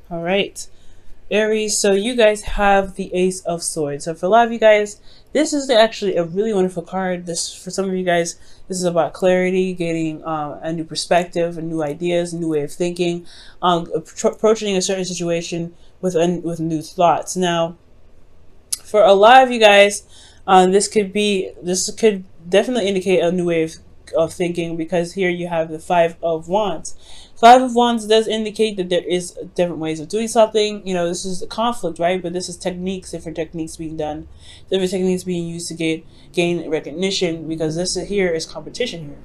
All right, Aries. So you guys have the Ace of Swords. So for a lot of you guys, this is actually a really wonderful card. This, for some of you guys, this is about clarity, getting a new perspective, and new ideas, a new way of thinking, approaching a certain situation with new thoughts. Now, for a lot of you guys, this could definitely indicate a new way of thinking, because here you have the Five of Wands. Five of Wands does indicate that there is different ways of doing something. You know, this is a conflict, right? But this is techniques, different techniques being done, different techniques being used to gain recognition, because this here is competition here.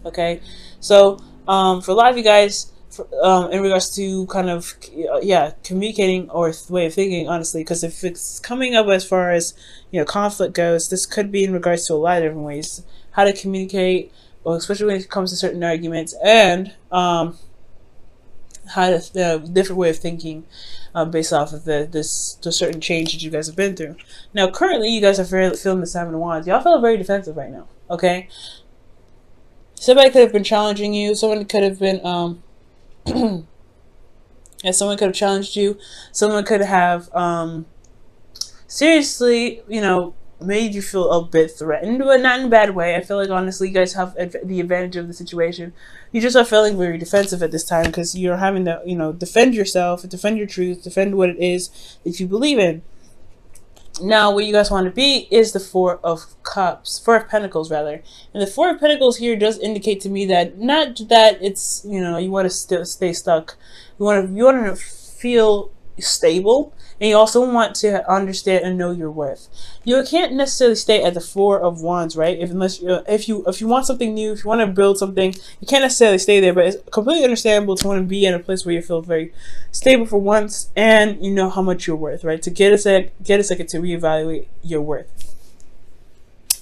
Okay, so for a lot of you guys, in regards to kind of communicating or way of thinking, honestly, because if it's coming up as far as conflict goes, this could be in regards to a lot of different ways how to communicate, well, especially when it comes to certain arguments, and how to different way of thinking based off of the certain change that you guys have been through. Now, currently, you guys are feeling the Seven of Wands. Y'all feel very defensive right now. Okay, somebody could have been challenging you. Someone could have been yeah, someone could have challenged you. Someone could have seriously, made you feel a bit threatened, but not in a bad way. I feel like, honestly, you guys have the advantage of the situation. You just are feeling very defensive at this time, because you're having to, defend yourself, defend your truth, defend what it is that you believe in. Now, what you guys want to be is the Four of Pentacles, rather. And the Four of Pentacles here does indicate to me that not that it's, you want to stay stuck. You want to feel stable, and you also want to understand and know your worth. You can't necessarily stay at the Four of Wands, right? If you want something new, if you want to build something, you can't necessarily stay there. But it's completely understandable to want to be in a place where you feel very stable for once, and you know how much you're worth, right? To get a second to reevaluate your worth.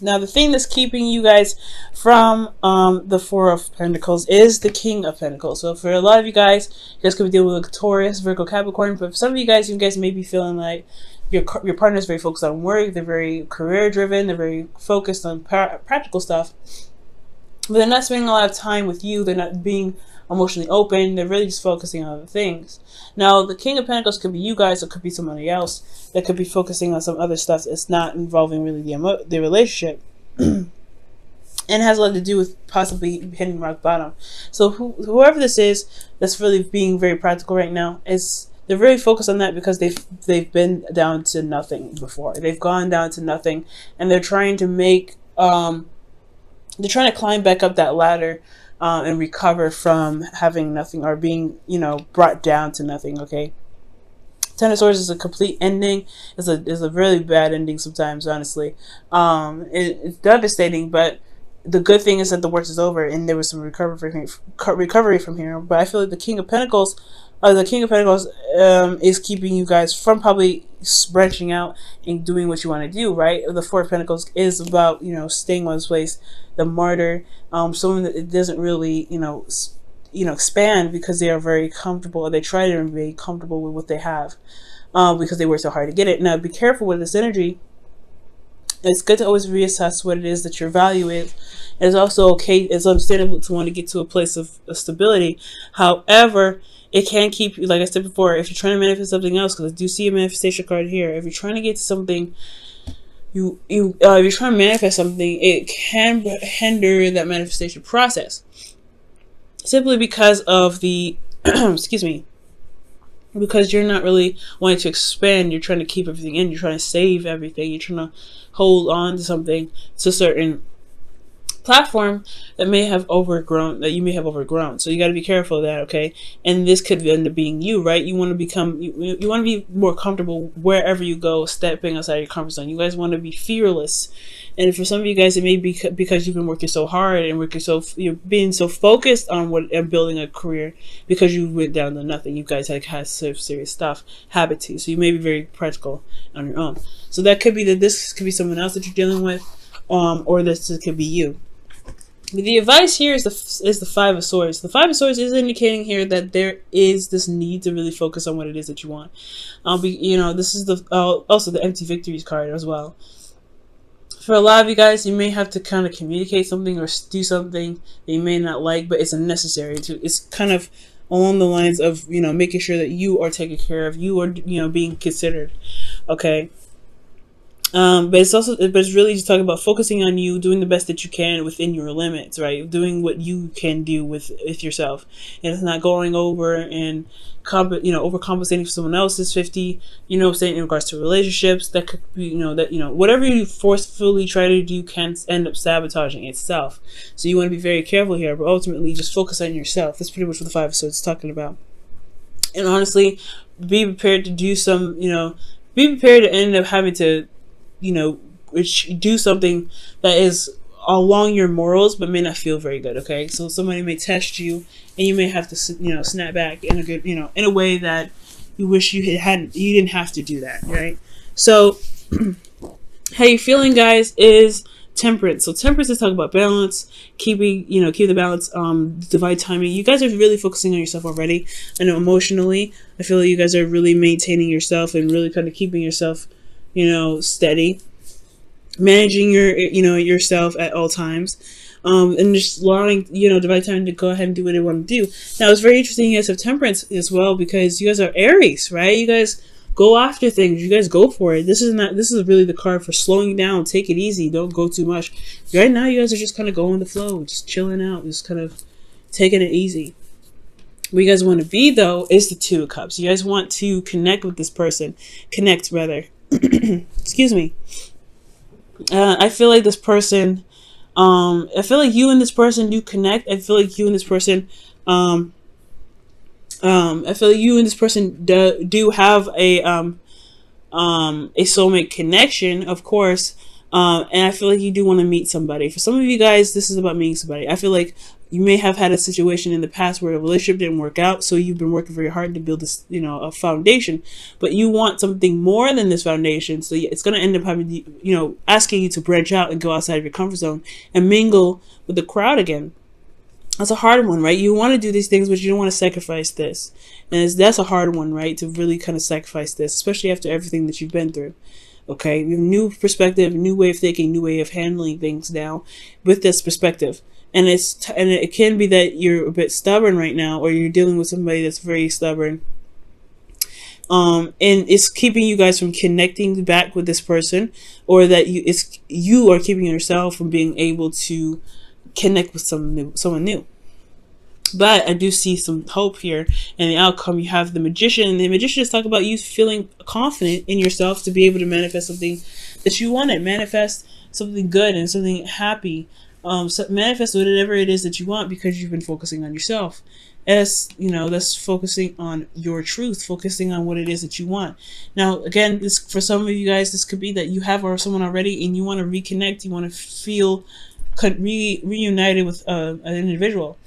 Now, the thing that's keeping you guys from the Four of Pentacles is the King of Pentacles. So for a lot of you guys could be dealing with a Taurus, Virgo, Capricorn. But for some of you guys may be feeling like your partner is very focused on work. They're very career driven. They're very focused on practical stuff. But they're not spending a lot of time with you. They're not being emotionally open. They're really just focusing on other things. Now, the King of Pentacles could be you guys, or could be somebody else that could be focusing on some other stuff that's not involving really the relationship. And has a lot to do with possibly hitting rock bottom. So whoever this is that's really being very practical right now, they're very focused on that, because they've been down to nothing before. They've gone down to nothing, and they're trying to they're trying to climb back up that ladder and recover from having nothing, or being brought down to nothing. Okay, Ten of Swords is a complete ending. It's a really bad ending sometimes, honestly. It's devastating, but the good thing is that the worst is over, and there was some recovery from here. But I feel like the King of Pentacles is keeping you guys from probably branching out and doing what you want to do, right? The Four of Pentacles is about staying one place, the martyr, someone that doesn't really expand, because they are very comfortable, or they try to be comfortable with what they have, because they work so hard to get it. Now, be careful with this energy. It's good to always reassess what it is that your value is. It's also okay, it's understandable to want to get to a place of stability. However, it can keep you, like I said before, if you're trying to manifest something else, because I do see a manifestation card here. If you're trying to get to something, if you're trying to manifest something, it can hinder that manifestation process, simply because of the excuse me, because you're not really wanting to expand. You're trying to keep everything in. You're trying to save everything. You're trying to hold on to something, to a certain platform that you may have overgrown. So you got to be careful of that, okay? And this could end up being you, right? You want to become, you want to be more comfortable wherever you go, stepping outside your comfort zone. You guys want to be fearless. And for some of you guys, it may be because you've been working so hard and you're being so focused on building a career, because you went down to nothing. You guys had serious stuff, habits. So you may be very practical on your own. So that could be that this could be someone else that you're dealing with, or this could be you. The advice here is the Five of Swords. The Five of Swords is indicating here that there is this need to really focus on what it is that you want. This is also the Empty Victories card as well. For a lot of you guys, you may have to kind of communicate something or do something that you may not like, but it's necessary to. It's kind of along the lines of, making sure that you are taken care of, you are, being considered. Okay. But it's really just talking about focusing on you, doing the best that you can within your limits, right? Doing what you can do with yourself, and it's not going over and overcompensating for someone else's 50. Saying in regards to relationships, that could be, whatever you forcefully try to do can end up sabotaging itself. So you want to be very careful here, but ultimately just focus on yourself. That's pretty much what the 5 episodes is talking about. And honestly, be prepared to do some, be prepared to end up having to, do something that is along your morals, but may not feel very good. Okay, so somebody may test you, and you may have to, snap back in a good, in a way that you wish you didn't have to do that, right? So, how you feeling, guys? Is temperance. So temperance is talking about balance, keep the balance, divine timing. You guys are really focusing on yourself already. I know emotionally, I feel like you guys are really maintaining yourself and really kind of keeping yourself, steady, managing yourself at all times, and just allowing, divine time to go ahead and do what they want to do. Now, it's very interesting you guys have temperance as well, because you guys are Aries, right? You guys go after things. You guys go for it. This is really the card for slowing down. Take it easy. Don't go too much. Right now, you guys are just kind of going with the flow, just chilling out, just kind of taking it easy. What you guys want to be, though, is the 2 of Cups. You guys want to connect with this person. Connect, rather. Excuse me. I feel like this person, I feel like you and this person do connect. I feel like you and this person, I feel like you and this person do have a soulmate connection, of course. And I feel like you do want to meet somebody. For some of you guys, this is about meeting somebody. I feel like you may have had a situation in the past where a relationship didn't work out, so you've been working very hard to build this, a foundation. But you want something more than this foundation, so it's going to end up having, asking you to branch out and go outside of your comfort zone and mingle with the crowd again. That's a hard one, right? You want to do these things, but you don't want to sacrifice this. And that's a hard one, right? To really kind of sacrifice this, especially after everything that you've been through. Okay, you have a new perspective, new way of thinking, new way of handling things now with this perspective. And it can be that you're a bit stubborn right now, or you're dealing with somebody that's very stubborn. And it's keeping you guys from connecting back with this person, or that you are keeping yourself from being able to connect with someone new. But I do see some hope here, and the outcome. You have the Magician, and the Magician is talking about you feeling confident in yourself to be able to manifest something that you wanted, manifest something good and something happy. So manifest whatever it is that you want, because you've been focusing on yourself. That's focusing on your truth, focusing on what it is that you want. Now, again, this, for some of you guys, this could be that you have someone already and you want to reconnect, you want to feel reunited with an individual.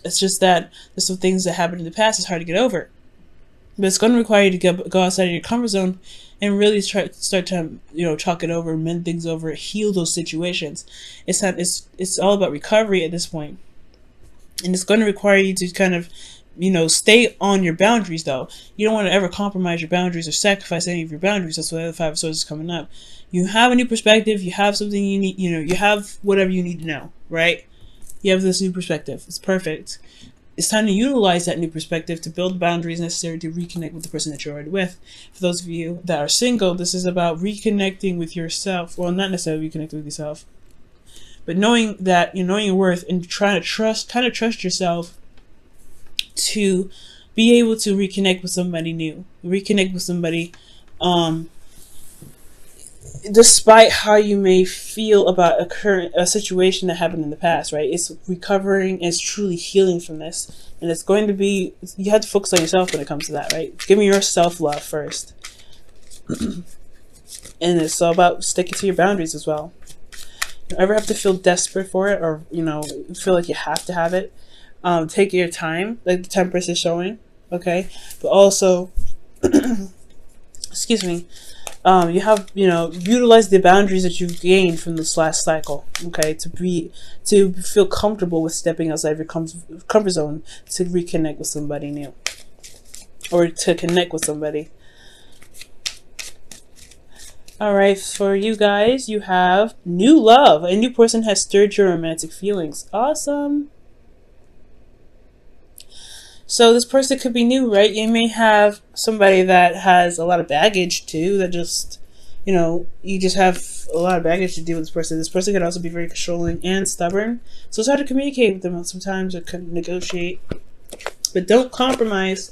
It's just that there's some things that happened in the past. It's hard to get over, but it's going to require you to go outside of your comfort zone and really start to talk it over, mend things over, heal those situations. It's all about recovery at this point, and it's going to require you to kind of stay on your boundaries. Though you don't want to ever compromise your boundaries or sacrifice any of your boundaries. That's why the 5 of Swords is coming up. You have a new perspective. You have something you need. You have whatever you need to know, right? You have this new perspective. It's perfect. It's time to utilize that new perspective to build boundaries necessary to reconnect with the person that you're already with. For those of you that are single, this is about reconnecting with yourself. Well, not necessarily reconnecting with yourself, but knowing that knowing your worth and trying to trust yourself to be able to reconnect with somebody new, reconnect with somebody, despite how you may feel about a situation that happened in the past, right? It's recovering, it's truly healing from this. And it's going to be, you have to focus on yourself when it comes to that, right? Give me your self-love first. And it's all about sticking to your boundaries as well. You don't ever have to feel desperate for it, or, feel like you have to have it. Take your time, like the Temperance is showing, okay? But also, excuse me, you have, utilize the boundaries that you've gained from this last cycle, okay, to feel comfortable with stepping outside of your comfort zone to reconnect with somebody new, or to connect with somebody. All right, for you guys, you have new love. A new person has stirred your romantic feelings. Awesome. So this person could be new, right? You may have somebody that has a lot of baggage too, that just, you just have a lot of baggage to deal with this person. This person could also be very controlling and stubborn. So it's hard to communicate with them sometimes or negotiate. But don't compromise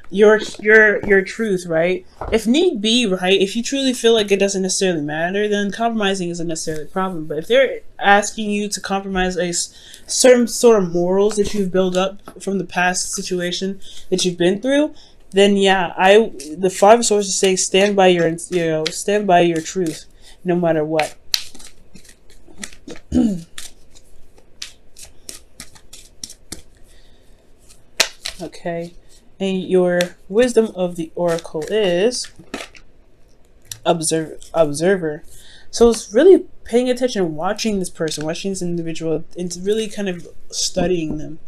your truth, right? If need be, right? If you truly feel like it doesn't necessarily matter, then compromising isn't necessarily a problem. But if they're asking you to compromise a certain sort of morals that you've built up from the past situation that you've been through, then yeah, the five of swords say stand by stand by your truth, no matter what. Okay. And your wisdom of the oracle is observer. So it's really paying attention, watching this person, watching this individual, and really kind of studying them.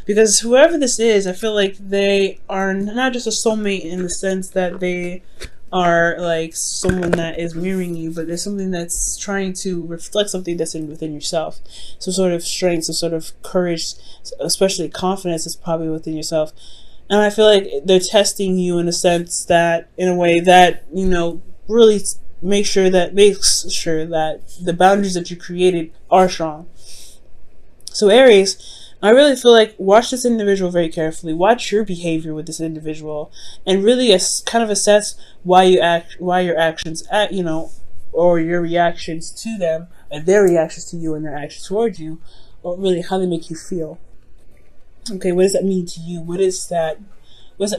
Because whoever this is, I feel like they are not just a soulmate in the sense that they are like someone that is mirroring you, but there's something that's trying to reflect something that's within yourself. Some sort of strength, some sort of courage, especially confidence is probably within yourself. And I feel like they're testing you in a sense that, in a way that, really makes sure that the boundaries that you created are strong. So Aries, I really feel like watch this individual very carefully. Watch your behavior with this individual, and really kind of assess why your actions or your reactions to them, and their reactions to you and their actions towards you, or really how they make you feel. Okay, what does that mean to you? What does that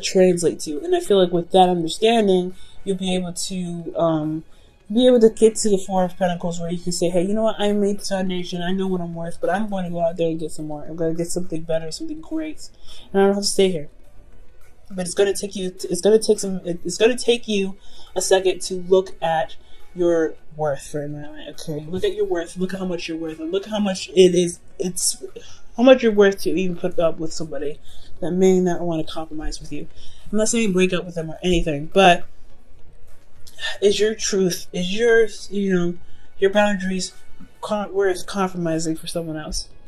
translate to? And I feel like with that understanding, you'll be able to get to the Four of Pentacles, where you can say, hey, you know what, I made the foundation, I know what I'm worth, but I'm going to go out there and get some more. I'm going to get something better, something great, and I don't have to stay here. But it's going to take you a second to look at your worth for a moment. Okay, look at your worth. Look at how much you're worth, and look how much how much you're worth to even put up with somebody that may not want to compromise with you. I'm not saying break up with them or anything, but is your truth, is your boundaries worth compromising for someone else?